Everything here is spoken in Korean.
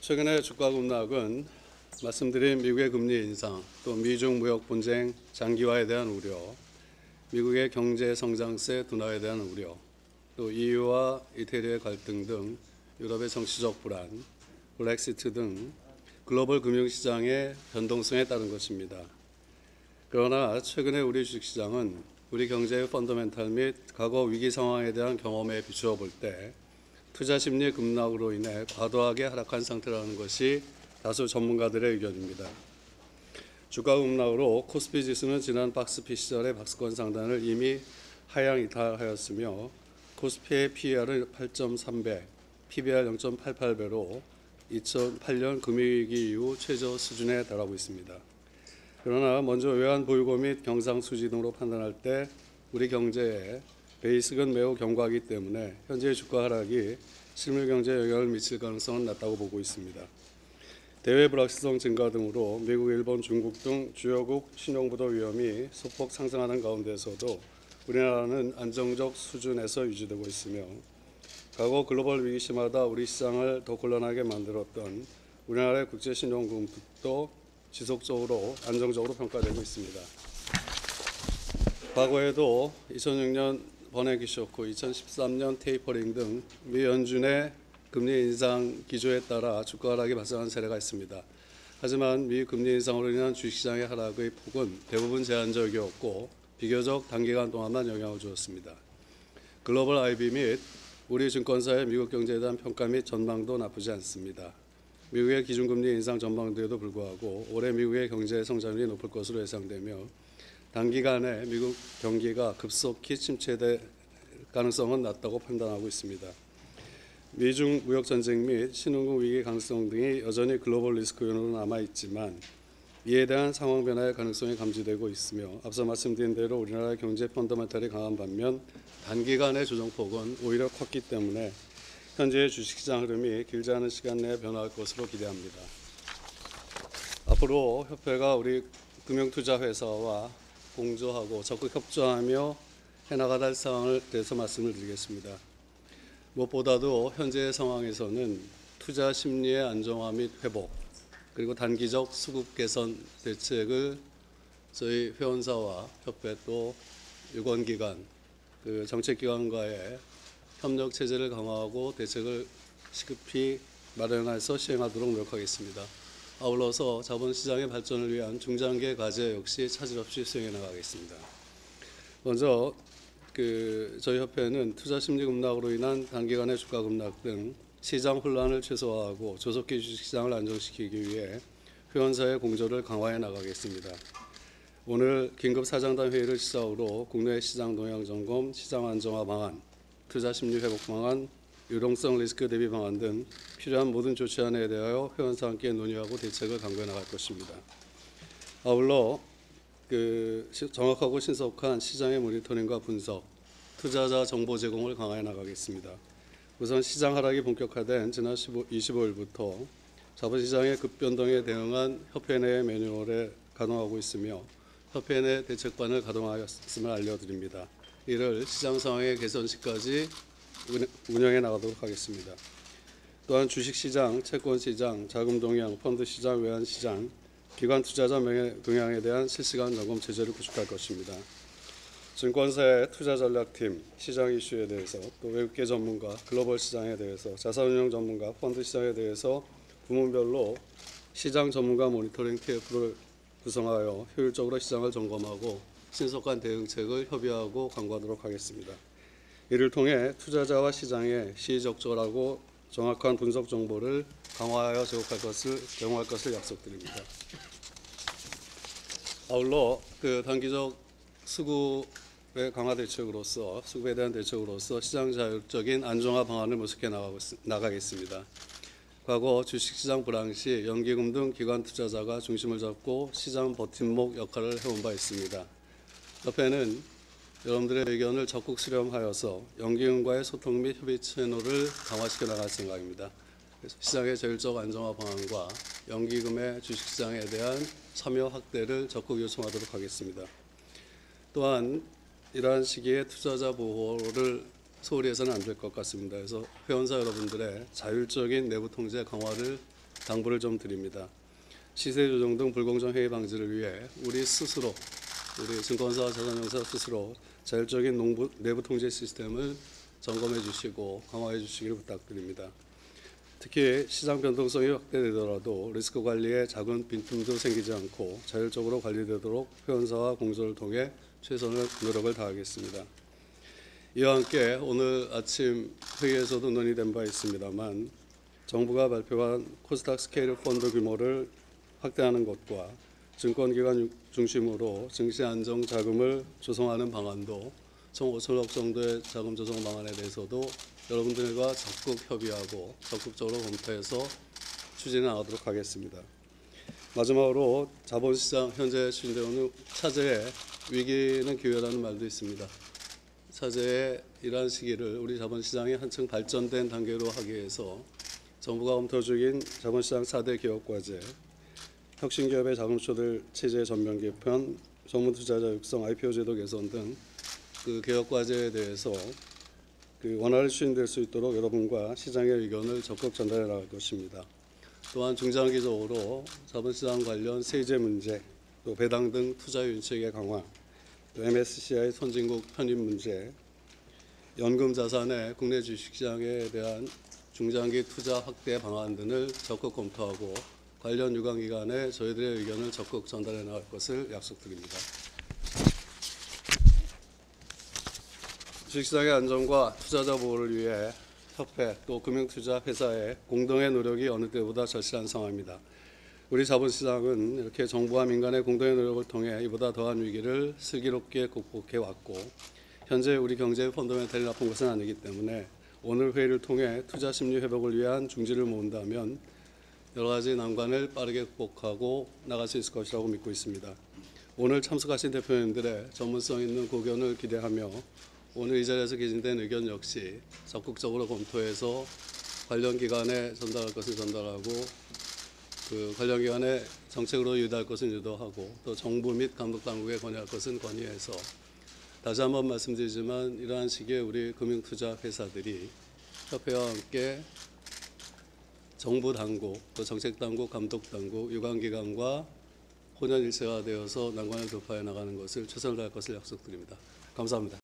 최근의 주가 급락은 말씀드린 미국의 금리 인상, 또 미중 무역 분쟁 장기화에 대한 우려, 미국의 경제 성장세 둔화에 대한 우려, 또 EU와 이태리의 갈등 등 유럽의 정치적 불안, 브렉시트 등 글로벌 금융시장의 변동성에 따른 것입니다. 그러나 최근의 우리 주식시장은 우리 경제의 펀더멘탈 및 과거 위기 상황에 대한 경험에 비추어 볼 때 투자 심리 급락으로 인해 과도하게 하락한 상태라는 것이 다수 전문가들의 의견입니다. 주가 급락으로 코스피 지수는 지난 박스피 시절의 박스권 상단을 이미 하향 이탈하였으며 코스피의 PER은 8.3배, PBR 0.88배로 2008년 금융위기 이후 최저 수준에 달하고 있습니다. 그러나 먼저 외환 보유고 및 경상수지 등으로 판단할 때 우리 경제의 베이스는 매우 견고하기 때문에 현재의 주가 하락이 실물 경제에 영향을 미칠 가능성은 낮다고 보고 있습니다. 대외 불확실성 증가 등으로 미국, 일본, 중국 등 주요국 신용부도 위험이 소폭 상승하는 가운데서도 우리나라는 안정적 수준에서 유지되고 있으며 과거 글로벌 위기 시마다 우리 시장을 더 곤란하게 만들었던 우리나라의 국제신용금도 지속적으로 안정적으로 평가되고 있습니다. 과거에도 2006년 버냉키 쇼크, 2013년 테이퍼링 등 미 연준의 금리 인상 기조에 따라 주가 하락이 발생한 사례가 있습니다. 하지만 미 금리 인상으로 인한 주식시장의 하락의 폭은 대부분 제한적이었고 비교적 단기간 동안만 영향을 주었습니다. 글로벌 IB 및 우리 증권사의 미국 경제에 대한 평가 및 전망도 나쁘지 않습니다. 미국의 기준금리 인상 전망대에도 불구하고 올해 미국의 경제 성장률이 높을 것으로 예상되며 단기간에 미국 경기가 급속히 침체될 가능성은 낮다고 판단하고 있습니다. 미중 무역 전쟁 및 신흥국 위기 가능성 등이 여전히 글로벌 리스크 요인으로 남아있지만 이에 대한 상황 변화의 가능성이 감지되고 있으며 앞서 말씀드린 대로 우리나라의 경제 펀더멘탈이 강한 반면 단기간의 조정폭은 오히려 컸기 때문에 현재의 주식시장 흐름이 길지 않은 시간 내에 변화할 것으로 기대합니다. 앞으로 협회가 우리 금융투자회사와 공조하고 적극 협조하며 해나가야 할 사항에 대해서 말씀을 드리겠습니다. 무엇보다도 현재의 상황에서는 투자 심리의 안정화 및 회복, 그리고 단기적 수급 개선 대책을 저희 회원사와 협회 또 유권기관, 정책기관과의 협력 체제를 강화하고 대책을 시급히 마련해서 시행하도록 노력하겠습니다. 아울러서 자본시장의 발전을 위한 중장기의 과제 역시 차질 없이 수행해 나가겠습니다. 먼저 저희 협회는 투자 심리 급락으로 인한 단기간의 주가 급락 등 시장 혼란을 최소화하고 조속히 주식시장을 안정시키기 위해 회원사의 공조를 강화해 나가겠습니다. 오늘 긴급 사장단 회의를 시작으로 국내 시장 동향 점검, 시장 안정화 방안, 투자 심리 회복 방안, 유동성 리스크 대비 방안 등 필요한 모든 조치안에 대하여 회원사와 함께 논의하고 대책을 강구해 나갈 것입니다. 아울러 정확하고 신속한 시장의 모니터링과 분석, 투자자 정보 제공을 강화해 나가겠습니다. 우선 시장 하락이 본격화된 지난 25일부터 자본시장의 급변동에 대응한 협회 내 매뉴얼에 가동하고 있으며 협회 내 대책반을 가동하였음을 알려드립니다. 이를 시장 상황의 개선 시까지 운영해 나가도록 하겠습니다. 또한 주식시장, 채권시장, 자금동향, 펀드시장, 외환시장, 기관 투자자 명예 동향에 대한 실시간 점검 체제를 구축할 것입니다. 증권사의 투자전략팀, 시장 이슈에 대해서 또 외국계 전문가, 글로벌 시장에 대해서 자산운용 전문가, 펀드시장에 대해서 부문별로 시장 전문가 모니터링 TF를 구성하여 효율적으로 시장을 점검하고 신속한 대응책을 협의하고 강구하도록 하겠습니다. 이를 통해 투자자와 시장에 시의적절하고 정확한 분석 정보를 강화하여 제공할 것을 약속드립니다. 아울러 단기적 수급의 강화 대책으로서 수급에 대한 대책으로서 시장 자율적인 안정화 방안을 모색해 나가겠습니다. 과거 주식시장 불황 시 연기금 등 기관 투자자가 중심을 잡고 시장 버팀목 역할을 해온 바 있습니다. 협회는 여러분들의 의견을 적극 수렴하여서 연기금과의 소통 및 협의 채널을 강화시켜 나갈 생각입니다. 그래서 시장의 자율적 안정화 방안과 연기금의 주식시장에 대한 참여 확대를 적극 요청하도록 하겠습니다. 또한 이러한 시기에 투자자 보호를 소홀히 해서는 안 될 것 같습니다. 그래서 회원사 여러분들의 자율적인 내부 통제 강화를 당부를 좀 드립니다. 시세 조정 등 불공정 해이 방지를 위해 우리 스스로, 우리 증권사와 자산운용사 스스로 자율적인 내부 통제 시스템을 점검해 주시고 강화해 주시기를 부탁드립니다. 특히 시장 변동성이 확대되더라도 리스크 관리에 작은 빈틈도 생기지 않고 자율적으로 관리되도록 회원사와 공조를 통해 최선의 노력을 다하겠습니다. 이와 함께 오늘 아침 회의에서도 논의된 바 있습니다만 정부가 발표한 코스닥 스케일 펀드 규모를 확대하는 것과 증권기관 중심으로 증시 안정 자금을 조성하는 방안도 총 5천억 정도의 자금 조성 방안에 대해서도 여러분들과 적극 협의하고 적극적으로 검토해서 추진해 나가도록 하겠습니다. 마지막으로 자본시장 현재 추진되는 차제의 위기는 기회라는 말도 있습니다. 차제의 이러한 시기를 우리 자본시장이 한층 발전된 단계로 하기 위해서 정부가 검토 중인 자본시장 4대 개혁과제, 혁신기업의 자금조달 체제 전면 개편, 전문투자자 육성, IPO 제도 개선 등 그 개혁과제에 대해서 원활히 추진될 수 있도록 여러분과 시장의 의견을 적극 전달해 나갈 것입니다. 또한 중장기적으로 자본시장 관련 세제 문제, 또 배당 등 투자 윤책의 강화, 또 MSCI 선진국 편입 문제, 연금 자산의 국내 주식시장에 대한 중장기 투자 확대 방안 등을 적극 검토하고 관련 유관기관에 저희들의 의견을 적극 전달해 나갈 것을 약속드립니다. 주식시장의 안정과 투자자 보호를 위해 협회 또 금융투자회사의 공동의 노력이 어느 때보다 절실한 상황입니다. 우리 자본시장은 이렇게 정부와 민간의 공동의 노력을 통해 이보다 더한 위기를 슬기롭게 극복해 왔고 현재 우리 경제의 펀더멘탈이 나쁜 것은 아니기 때문에 오늘 회의를 통해 투자 심리 회복을 위한 중지를 모은다면 여러 가지 난관을 빠르게 극복하고 나갈 수 있을 것이라고 믿고 있습니다. 오늘 참석하신 대표님들의 전문성 있는 고견을 기대하며 오늘 이 자리에서 개진된 의견 역시 적극적으로 검토해서 관련 기관에 전달할 것을 전달하고 그 관련 기관의 정책으로 유도할 것은 유도하고 또 정부 및 감독당국에 건의할 것은 건의해서 다시 한번 말씀드리지만 이러한 시기에 우리 금융투자 회사들이 협회와 함께 정부 당국, 또 정책 당국, 감독 당국, 유관기관과 혼연일체가 되어서 난관을 돌파해 나가는 것을 최선을 다할 것을 약속드립니다. 감사합니다.